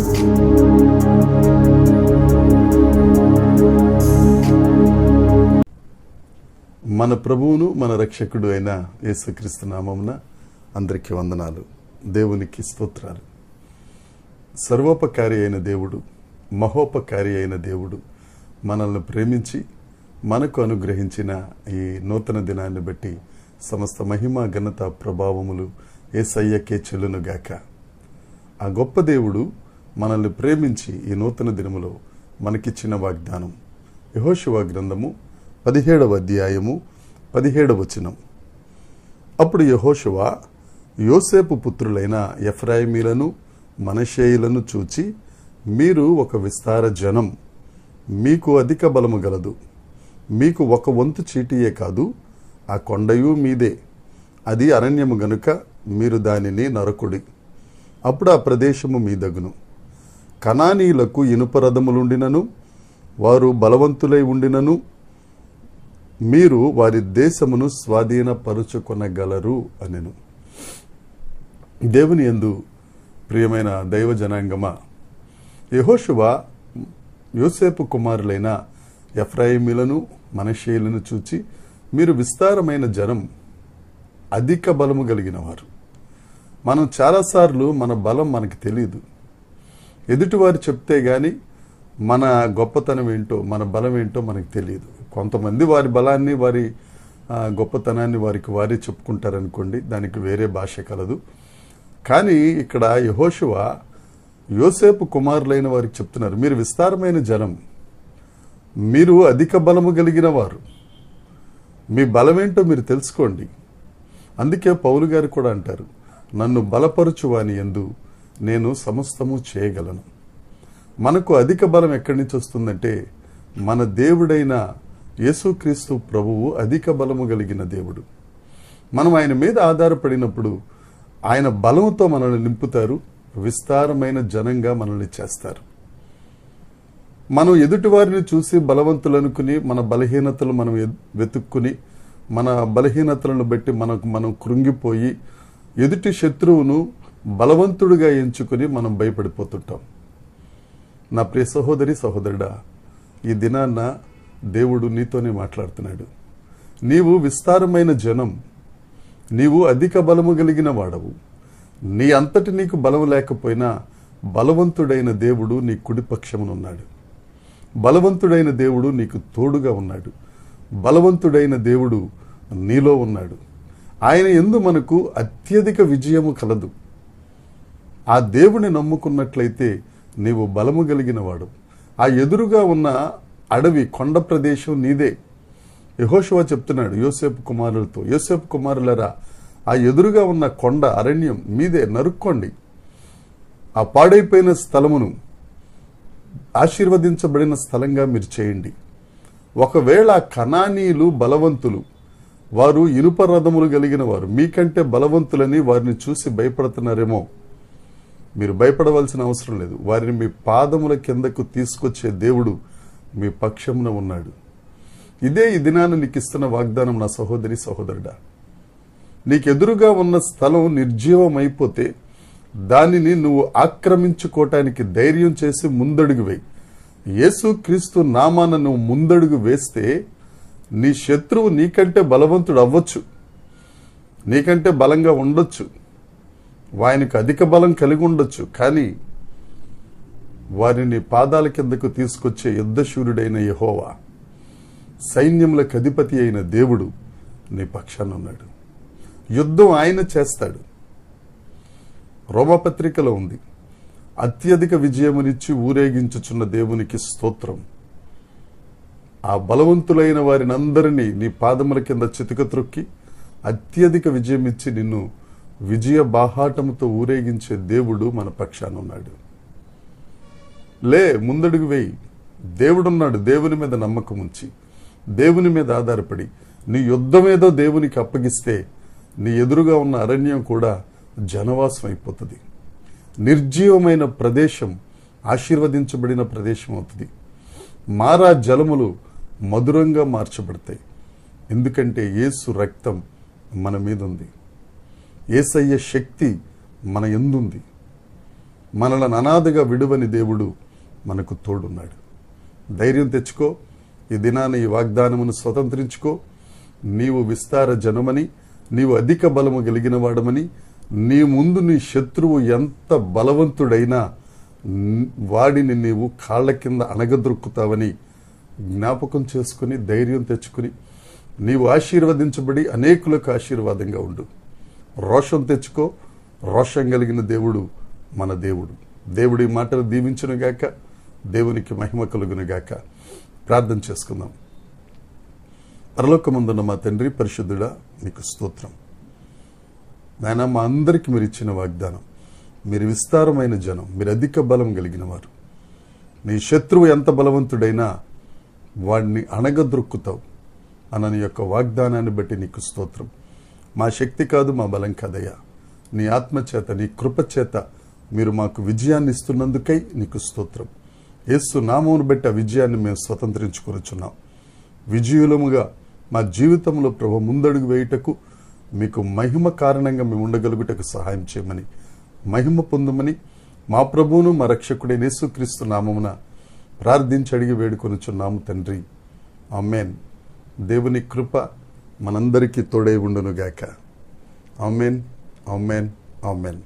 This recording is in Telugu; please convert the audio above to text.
మన ప్రభువును మన రక్షకుడు అయిన యేసుక్రీస్తు నామమున అందరికీ వందనాలు. దేవునికి స్తోత్రాలు. సర్వోపకారి అయిన దేవుడు, మహోపకారి అయిన దేవుడు మనల్ని ప్రేమించి మనకు అనుగ్రహించిన ఈ నూతన దినాన్ని బట్టి సమస్త మహిమ ఘనత ప్రభావములు యేసయ్యకే చెల్లునుగాక. ఆ గొప్ప దేవుడు మనల్ని ప్రేమించి ఈ నూతన దినములో మనకిచ్చిన వాగ్దానం యెహోషువ గ్రంథము 17వ అధ్యాయము 17వ వచనం. అప్పుడు యెహోషువ యోసేపు పుత్రులైన ఎఫ్రాయిమీలను మనష్షేయులను చూచి, మీరు ఒక విస్తార జనం, మీకు అధిక బలము గలదు, మీకు ఒక వంతు చీటియే కాదు, ఆ కొండయు మీదే, అది అరణ్యము గనుక మీరు దానిని నరకుడి, అప్పుడు ఆ ప్రదేశము మీదగును. కనానీయులకు ఇనుప రథములుండినను వారు బలవంతులై ఉండినను మీరు వారి దేశమును స్వాధీనపరుచుకొనగలరు అనెను. దేవుని యందు ప్రియమైన దైవ జనాంగమా, యెహోషువ యోసేపు కుమారులైన ఎఫ్రాయిమీలను మనష్షేయులను చూచి, మీరు విస్తారమైన జనం, అధిక బలము కలిగిన వారు. మనం చాలాసార్లు మన బలం మనకు తెలియదు. ఎదుటివారు చెప్తే గాని మన గొప్పతనం ఏంటో, మన బలం ఏంటో మనకు తెలియదు. కొంతమంది వారి బలాన్ని, వారి గొప్పతనాన్ని వారే చెప్పుకుంటారనుకోండి, దానికి వేరే భాష కలదు. కానీ ఇక్కడ యెహోషువ యోసేపు కుమారులైన వారికి చెప్తున్నారు, మీరు విస్తారమైన జనం, మీరు అధిక బలము కలిగిన వారు, మీ బలమేంటో మీరు తెలుసుకోండి. అందుకే పౌలు గారు కూడా అంటారు, నన్ను బలపరుచువాని యందు నేను సమస్తము చేయగలను. మనకు అధిక బలం ఎక్కడి నుంచి వస్తుందంటే, మన దేవుడైన యేసుక్రీస్తు ప్రభువు అధిక బలము కలిగిన దేవుడు. మనం ఆయన మీద ఆధారపడినప్పుడు ఆయన బలముతో మనల్ని నింపుతారు, విస్తారమైన జనంగా మనల్ని చేస్తారు. మనం ఎదుటి వారిని చూసి బలవంతులనుకుని మన బలహీనతలు మనం వెతుక్కుని, మన బలహీనతలను బట్టి మనం కృంగిపోయి ఎదుటి శత్రువును బలవంతుడిగా ఎంచుకుని మనం భయపడిపోతుంటాం. నా ప్రియ సహోదరి సహోదరుడా, ఈ దినాన్న దేవుడు నీతోనే మాట్లాడుతున్నాడు. నీవు విస్తారమైన జనం, నీవు అధిక బలము కలిగిన వాడవు. నీ అంతటి నీకు బలము లేకపోయినా బలవంతుడైన దేవుడు నీ కుడిపక్షమునున్నాడు. బలవంతుడైన దేవుడు నీకు తోడుగా ఉన్నాడు. బలవంతుడైన దేవుడు నీలో ఉన్నాడు. ఆయన యందు మనకు అత్యధిక విజయము కలదు. ఆ దేవుని నమ్ముకున్నట్లయితే నీవు బలము కలిగిన వాడు. ఆ ఎదురుగా ఉన్న అడవి, కొండ ప్రదేశం నీదే. యెహోషువ చెప్తున్నాడు యోసేపు కుమారులతో, యోసేపు కుమారులరా, ఆ ఎదురుగా ఉన్న కొండ అరణ్యం మీదే, నరుక్కోండి. ఆ పాడైపోయిన స్థలమును ఆశీర్వదించబడిన స్థలంగా మీరు చేయండి. ఒకవేళ కనానీయులు బలవంతులు, వారు ఇనుప రథములు కలిగిన వారు, మీకంటే బలవంతులని వారిని చూసి భయపడుతున్నారేమో. మీరు భయపడవలసిన అవసరం లేదు. వారిని మీ పాదముల కిందకు తీసుకొచ్చే దేవుడు మీ పక్షమున ఉన్నాడు. ఇదే ఈ దినాన్ని నీకు ఇస్తున్న వాగ్దానం నా సహోదరి సహోదరుడా. నీకెదురుగా ఉన్న స్థలం నిర్జీవమైపోతే దానిని నువ్వు ఆక్రమించుకోవటానికి ధైర్యం చేసి ముందడుగు వేయి. యేసుక్రీస్తు నామాన నువ్వు ముందడుగు వేస్తే నీ శత్రువు నీకంటే బలవంతుడు అవ్వచ్చు, నీకంటే బలంగా ఉండొచ్చు, ఆయనకు అధిక బలం కలిగి ఉండొచ్చు. కానీ వారిని పాదాల కిందకు తీసుకొచ్చే యుద్ధశూరుడైన యెహోవా, సైన్యములకు అధిపతి అయిన దేవుడు నీ పక్షాన ఉన్నాడు. యుద్ధం ఆయన చేస్తాడు. రోమపత్రికలో ఉంది, అత్యధిక విజయమునిచ్చి ఊరేగించుచున్న దేవునికి స్తోత్రం. ఆ బలవంతులైన వారిని అందరినీ నీ పాదముల కింద చితక త్రొక్కి అత్యధిక విజయం ఇచ్చి నిన్ను విజయ బాహాటముతో ఊరేగించే దేవుడు మన పక్షాన ఉన్నాడు. లే, ముందడుగు వేయి. దేవుడున్నాడు. దేవుని మీద నమ్మకం ఉంచి, దేవుని మీద ఆధారపడి నీ యుద్ధమేదో దేవునికి అప్పగిస్తే నీ ఎదురుగా ఉన్న అరణ్యం కూడా జనవాసం అయిపోతుంది. నిర్జీవమైన ప్రదేశం ఆశీర్వదించబడిన ప్రదేశం అవుతుంది. మారా జలములు మధురంగా మార్చబడతాయి. ఎందుకంటే యేసు రక్తం మన మీద ఉంది. యేసయ్య శక్తి మన యందుంది. మనలను అనాథగా విడువని దేవుడు మనకు తోడున్నాడు. ధైర్యం తెచ్చుకో. ఈ దినాన్ని ఈ వాగ్దానమును స్వతంత్రించుకో. నీవు విస్తార జనమని, నీవు అధిక బలము కలిగిన వాడమని, నీ ముందు నీ శత్రువు ఎంత బలవంతుడైనా వాడిని నీవు కాళ్ల కింద అణగద్రొక్కుతావని జ్ఞాపకం చేసుకుని ధైర్యం తెచ్చుకుని నీవు ఆశీర్వదించబడి అనేకులకు ఆశీర్వాదంగా ఉండు. రోషం తెచ్చుకో. రోషం కలిగిన దేవుడు మన దేవుడు. దేవుడి మాటలు దీవించునుగాక. దేవునికి మహిమ కలుగునుగాక. ప్రార్థన చేసుకుందాం. పరలోకమందున్న మా తండ్రి పరిశుద్ధుడా, నీకు స్తోత్రం. నాయన, మా అందరికీ మీరు ఇచ్చిన వాగ్దానం, మీరు విస్తారమైన జనం, మీరు అధిక బలం కలిగిన వారు. నీ శత్రువు ఎంత బలవంతుడైనా వాడిని అణగద్రొక్కుతావు అన్న నీ యొక్క వాగ్దానాన్ని బట్టి నీకు స్తోత్రం. మా శక్తి కాదు, మా బలం కాదయ్యా. నీ ఆత్మచేత, నీ కృపచేత మీరు మాకు విజయాన్ని ఇస్తున్నందుకై నీకు స్తోత్రం. యేసు నామమును బట్టి ఆ విజయాన్ని మేము స్వతంత్రించుకొనుచున్నాం. విజయులముగా మా జీవితంలో ప్రభు ముందడుగు వేయుటకు, మీకు మహిమ కారణంగా మేము ఉండగలుగుటకు సహాయం చేయమని, మహిమ పొందమని మా ప్రభువును మా రక్షకుడైన యేసుక్రీస్తు నామమున ప్రార్థించి అడిగి వేడుకొనుచున్నాము తండ్రి. ఆమేన్. దేవుని కృప మనందరికీ తోడై ఉండునుగాక. ఆమేన్, ఆమేన్, ఆమేన్.